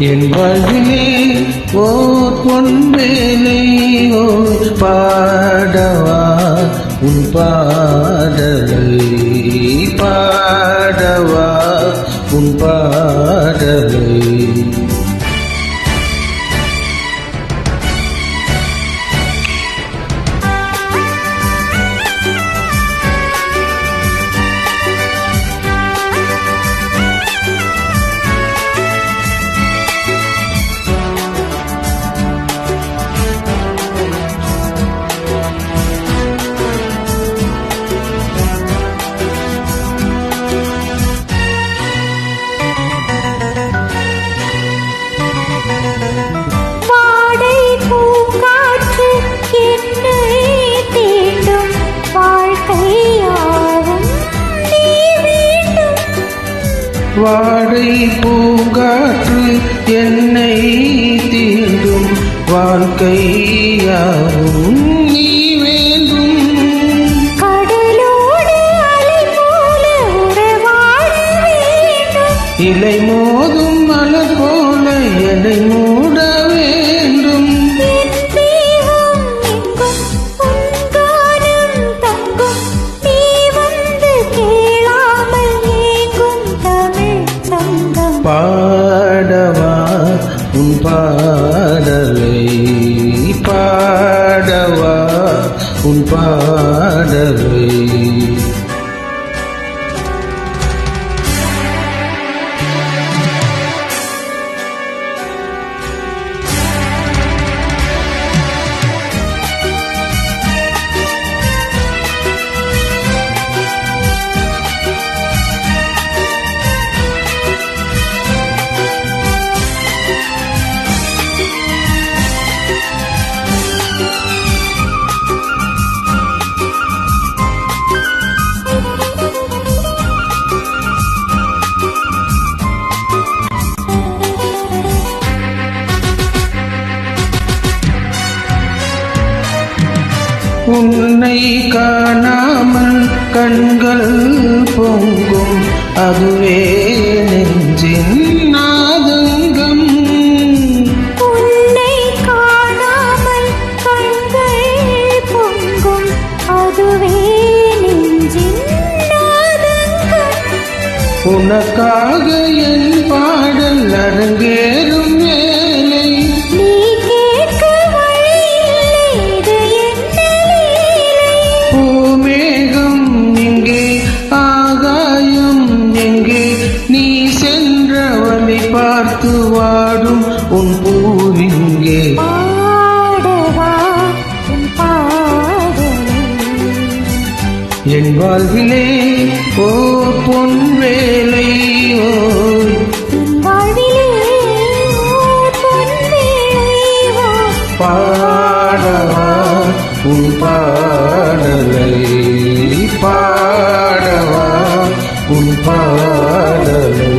என் வாழ்விலே ஓர் பொன்வேலை ஓர் பாடவா உன் பாடலை பாடவா உன் பாடலை வாடை பூங்காற்று என்னை தீண்டும் வாழ்க்கையாவும் நீ வேண்டும் கடலோடு அலை போல உறவாட வேண்டும் இலை மோதும் மலர் போல என்னை மூட வேண்டும் பாடவா உன் பாடலை பாடவா உன் பாடலை உன்னை காணாமல் கண்கள் பொங்கும் அதுவே நெஞ்சின் ஆதங்கம் உன்னை காணாமல் கண்கள் பொங்கும் அதுவே நெஞ்சின் ஆதங்கம் உனக்காக என் பாடல் அரங்கேறும் வேலை நீ கேட்க பூமேகம் எங்கே ஆகாயம் எங்கே நீ சென்ற வழி பார்த்து வாடும் உன் பூவிங்கே பாடவா உன் பாடலை என் வாழ்விலே ஓ பொன் வேலை ஓ என் வாழ்விலே ஓர் பொன்வேளை பாடவா உன் பாடலை பாடவா உன் பாடலை